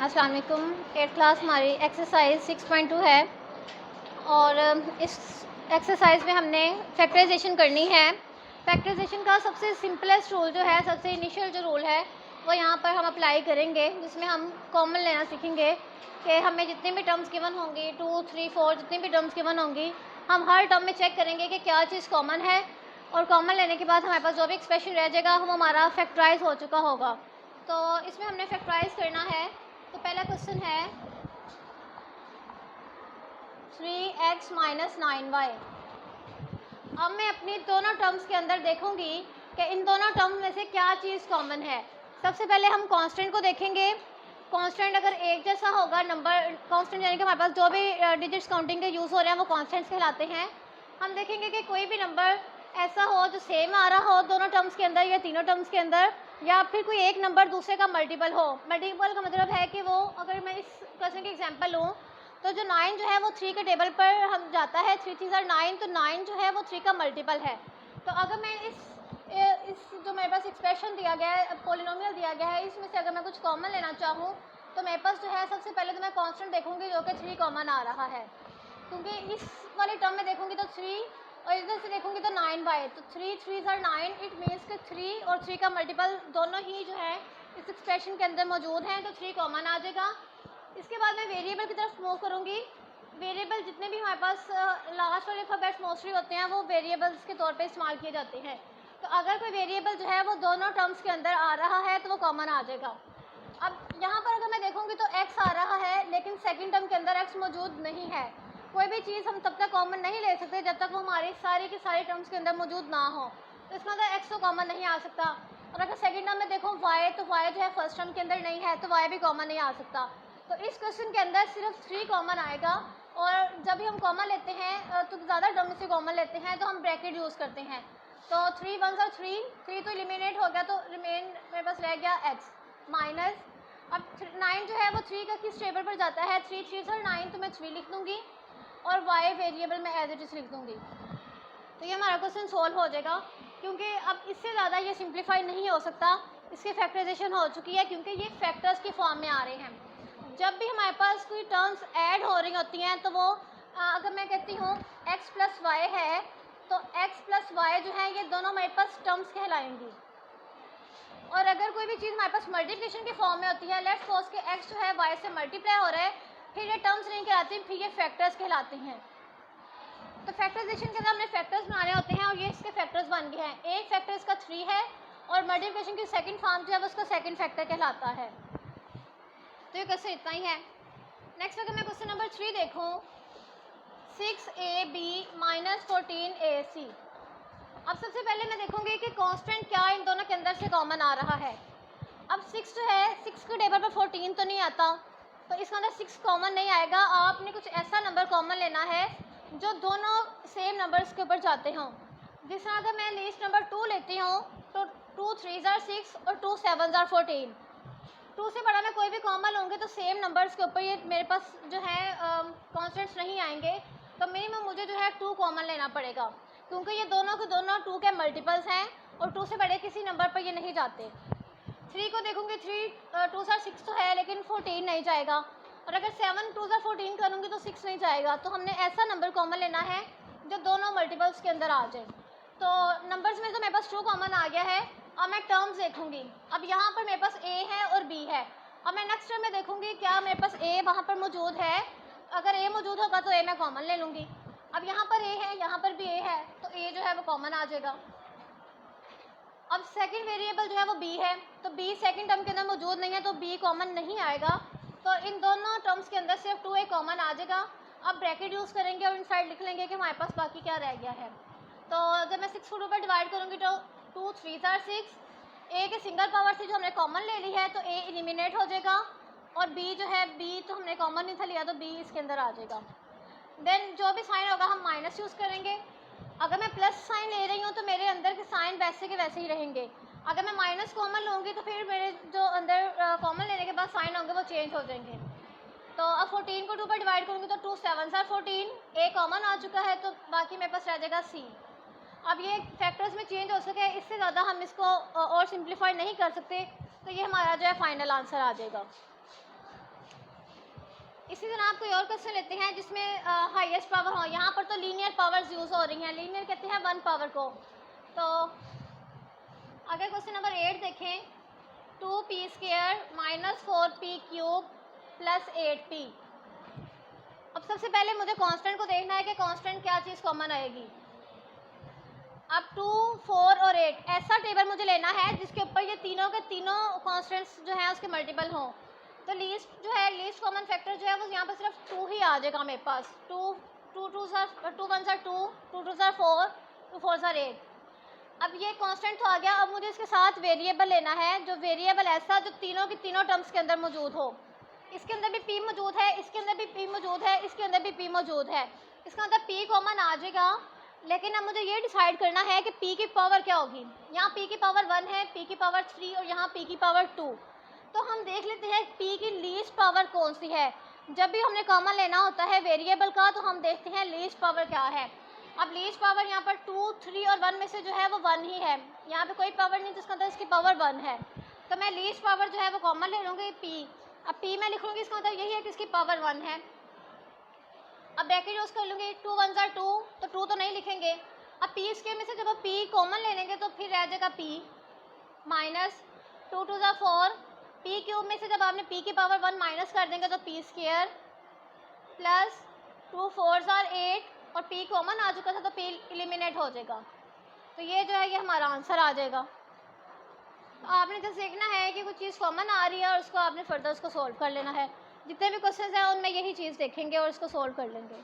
अस्सलाम वालेकुम। 8th class हमारी एक्सरसाइज 6.2 है और इस एक्सरसाइज में हमने फैक्टराइजेशन करनी है। फैक्टराइजेशन का सबसे सिंपलेस्ट रूल जो है, सबसे इनिशियल जो रूल है वो यहाँ पर हम अप्लाई करेंगे, जिसमें हम कॉमन लेना सीखेंगे कि हमें जितनी भी टर्म्स गिवन होंगी 2, 3, 4 जितनी भी टर्म्स गिवन होंगी, हम हर टर्म में चेक करेंगे कि क्या चीज़ कॉमन है, और कॉमन लेने के बाद हमारे पास जो भी एक्सप्रेशन रह जाएगा वो हमारा फैक्टराइज हो चुका होगा। तो इसमें हमने फैक्टराइज करना है। तो पहला क्वेश्चन है 3x - 9y। अब मैं अपनी दोनों टर्म्स के अंदर देखूंगी कि इन दोनों टर्म्स में से क्या चीज़ कॉमन है। सबसे पहले हम कांस्टेंट को देखेंगे। कांस्टेंट अगर एक जैसा होगा, नंबर कांस्टेंट यानी कि हमारे पास जो भी डिजिट्स काउंटिंग के यूज़ हो रहे हैं वो कांस्टेंट्स कहलाते हैं। हम देखेंगे कि कोई भी नंबर ऐसा हो जो सेम आ रहा हो दोनों टर्म्स के अंदर या तीनों टर्म्स के अंदर, या फिर कोई एक नंबर दूसरे का मल्टीपल हो। मल्टीपल का मतलब है कि वो, अगर मैं इस क्वेश्चन की एग्जांपल लूँ तो जो 9 जो है वो 3 के टेबल पर हम जाता है, 3 3 are 9, तो 9 जो है वो 3 का मल्टीपल है। तो अगर मैं इस जो मेरे पास एक्सप्रेशन दिया गया है, पोलिनोमियल दिया गया है, इसमें से अगर मैं कुछ कॉमन लेना चाहूँ तो मेरे पास जो है सबसे पहले तो मैं कांस्टेंट देखूंगी जो कि 3 कॉमन आ रहा है, क्योंकि इस वाले टर्म में देखूंगी तो 3 और इधर से देखूंगी तो 9y, तो 3 3 are 9, इट मीन्स कि 3 और 3 का मल्टीपल दोनों ही जो है इस एक्सप्रेशन के अंदर मौजूद हैं, तो 3 कॉमन आ जाएगा। इसके बाद मैं वेरिएबल की तरफ मूव करूंगी। वेरिएबल जितने भी हमारे पास लास्ट वाले अल्फाबेट्स मोस्टली होते हैं वो वेरिएबल्स के तौर पे इस्तेमाल किए जाते हैं। तो अगर कोई वेरिएबल जो है वो दोनों टर्म्स के अंदर आ रहा है तो वो कॉमन आ जाएगा। अब यहाँ पर अगर मैं देखूंगी तो x आ रहा है, लेकिन सेकंड टर्म के अंदर x मौजूद नहीं है। कोई भी चीज़ हम तब तक कॉमन नहीं ले सकते जब तक वो हमारी सारी की सारी टर्म्स के अंदर मौजूद ना हो। तो इसमें अगर x तो कॉमन नहीं आ सकता। और अगर सेकंड टर्म में देखो y, तो y जो है फर्स्ट टर्म के अंदर नहीं है, तो y भी कॉमन नहीं आ सकता। तो इस क्वेश्चन के अंदर सिर्फ 3 कॉमन आएगा। और जब भी हम कॉमन लेते हैं तो ज़्यादा टर्म से कॉमन लेते हैं तो हम ब्रैकेट यूज़ करते हैं। तो 3 1 और 3 तो एलिमिनेट हो गया, तो रिमेन मेरे पास रह गया x माइनस। अब 9 जो है वो 3 का किस टेबल पर जाता है, 3 3 सर 9, तो मैं 3 लिख दूँगी और y वेरिएबल में एज इट इज़ लिख दूँगी। तो ये हमारा क्वेश्चन सॉल्व हो जाएगा, क्योंकि अब इससे ज़्यादा ये सिंप्लीफाई नहीं हो सकता। इसकी फैक्टराइजेशन हो चुकी है क्योंकि ये फैक्टर्स की फॉर्म में आ रहे हैं। जब भी हमारे पास कोई टर्म्स ऐड हो रही होती हैं तो वो अगर मैं कहती हूँ x प्लस वाई है, तो x प्लस वाई जो है ये दोनों हमारे पास टर्म्स कहलाएंगी। और अगर कोई भी चीज़ हमारे पास मल्टीप्लिकेशन के फॉर्म में होती है, लेट्स सपोज कि x जो है y से मल्टीप्लाई हो रहा है, फिर ये टर्म्स नहीं कहलाती, फिर ये फैक्टर्स कहलाते हैं। तो फैक्टराइजेशन के अंदर हमने फैक्टर्स बनाने होते हैं और ये इसके फैक्टर्स बन गए हैं। एक फैक्टर इसका 3 है और मल्टीप्लिकेशन की सेकंड फॉर्म जो है वो उसका सेकंड फैक्टर कहलाता है। तो ये क्वेश्चन इतना ही है। नेक्स्ट अगर मैं क्वेश्चन नंबर 3 देखूँ, 6ab - 14ac। अब सबसे पहले मैं देखूंगी कि कांस्टेंट क्या इन दोनों के अंदर से कॉमन आ रहा है। अब 6 जो है, 6 के टेबल पर 14 तो नहीं आता, तो इसके अंदर 6 कॉमन नहीं आएगा। आपने कुछ ऐसा नंबर कॉमन लेना है जो दोनों सेम नंबर्स के ऊपर जाते हों। जिस तरह अगर मैं लिस्ट नंबर 2 लेती हूँ तो 2 3 are 6 और 2 7 are 14। 2 से बड़ा मैं कोई भी कॉमन लूँगी तो सेम नंबर्स के ऊपर ये मेरे पास जो है कॉन्स्टेंट्स नहीं आएंगे। तो मिनिमम मुझे जो है 2 कॉमन लेना पड़ेगा, क्योंकि ये दोनों के दोनों 2 के मल्टीपल्स हैं और 2 से बड़े किसी नंबर पर ये नहीं जाते। 3 को देखूंगी, 3 2 are 6 तो है लेकिन 14 नहीं जाएगा। और अगर 7 2 are 14 करूँगी तो 6 नहीं जाएगा। तो हमने ऐसा नंबर कॉमन लेना है जो दोनों मल्टीपल्स के अंदर आ जाए। तो नंबर्स में तो मेरे पास 2 कॉमन आ गया है। अब मैं टर्म्स देखूंगी। अब यहाँ पर मेरे पास a है और b है। अब मैं नेक्स्ट टर्म में देखूंगी क्या मेरे पास a वहाँ पर मौजूद है। अगर a मौजूद होगा तो a मैं कॉमन ले लूँगी। अब यहाँ पर a है, यहाँ पर भी a है, तो a जो है वो कॉमन आ जाएगा। अब सेकंड वेरिएबल जो है वो b है, तो b सेकंड टर्म के अंदर मौजूद नहीं है, तो b कॉमन नहीं आएगा। तो इन दोनों टर्म्स के अंदर सिर्फ 2a कॉमन आ जाएगा। अब ब्रैकेट यूज़ करेंगे और इनसाइड लिख लेंगे कि हमारे पास बाकी क्या रह गया है। तो जब मैं 6 को 2 पर डिवाइड करूँगी तो 2 3 are 6, a के सिंगल पावर से जो हमने कॉमन ले ली है तो a एलिमिनेट हो जाएगा, और b जो है, b तो हमने कॉमन नहीं था लिया, तो b इसके अंदर आ जाएगा। देन जो भी साइन होगा हम माइनस यूज़ करेंगे। अगर मैं प्लस साइन ले रही हूँ तो मेरे अंदर के साइन वैसे के वैसे ही रहेंगे। अगर मैं माइनस कॉमन लूँगी तो फिर मेरे जो अंदर कॉमन लेने के बाद साइन होंगे वो चेंज हो जाएंगे। तो अब 14 को 2 पर डिवाइड करूँगी तो 2 7 are 14, a कॉमन आ चुका है, तो बाकी मेरे पास रह जाएगा c। अब ये फैक्टर्स में चेंज हो सके, इससे ज़्यादा हम इसको और सिंप्लीफाई नहीं कर सकते, तो ये हमारा जो है फाइनल आंसर आ जाएगा। इसी तरह आप कोई और क्वेश्चन लेते हैं जिसमें हाईएस्ट पावर हो। यहाँ पर तो लीनियर पावर्स यूज़ हो रही हैं, लीनियर कहते हैं 1 पावर को। तो अगर क्वेश्चन नंबर 8 देखें, 2p² minus 4p³ plus 8p। अब सबसे पहले मुझे कांस्टेंट को देखना है कि कांस्टेंट क्या चीज़ कॉमन आएगी। अब 2, 4 और 8 ऐसा टेबल मुझे लेना है जिसके ऊपर ये तीनों के तीनों कांस्टेंट्स जो है उसके मल्टीपल हों। तो लीस्ट जो है, लीस्ट कॉमन फैक्टर जो है वो यहाँ पर सिर्फ 2 ही आ जाएगा मेरे पास। 2 1 2 2 4 2 4 8। अब ये कांस्टेंट तो आ गया। अब मुझे इसके साथ वेरिएबल लेना है, जो वेरिएबल ऐसा जो तीनों की तीनों टर्म्स के अंदर मौजूद हो। इसके अंदर भी p मौजूद है, इसके अंदर भी p मौजूद है, इसके अंदर भी p मौजूद है। इसका अंदर p कॉमन आ जाएगा, लेकिन अब मुझे ये डिसाइड करना है कि p की पावर क्या होगी। यहाँ p की पावर 1 है, p की पावर 3 और यहाँ p की पावर 2। तो हम देख लेते हैं p की लीस्ट पावर कौन सी है। जब भी हमने कॉमन लेना होता है वेरिएबल का तो हम देखते हैं लीस्ट पावर क्या है। अब लीस्ट पावर यहाँ पर 2, 3 और 1 में से जो है वो 1 ही है। यहाँ पे कोई पावर नहीं जिसका अंदर इसकी पावर 1 है। तो मैं लीस्ट पावर जो है वो कॉमन ले लूँगी p। अब p मैं लिख लूँगी, इसका मतलब यही है कि इसकी पावर 1 है। अब ब्रैकेट यूज़ कर लूँगी, 2 1 2, तो 2 तो नहीं लिखेंगे। अब p² में से जब p कॉमन ले लेंगे तो फिर रह जाएगा p माइनस 2 2 4। p³ में से जब आपने p की पावर 1 माइनस कर देंगे तो p² प्लस 2 4 8 और p कॉमन आ चुका था तो p एलिमिनेट हो जाएगा। तो ये जो है ये हमारा आंसर आ जाएगा। तो आपने जैसे देखना है कि कुछ चीज़ कॉमन आ रही है और उसको आपने फर्दर उसको सॉल्व कर लेना है। जितने भी क्वेश्चंस हैं उनमें यही चीज़ देखेंगे और इसको सॉल्व कर लेंगे।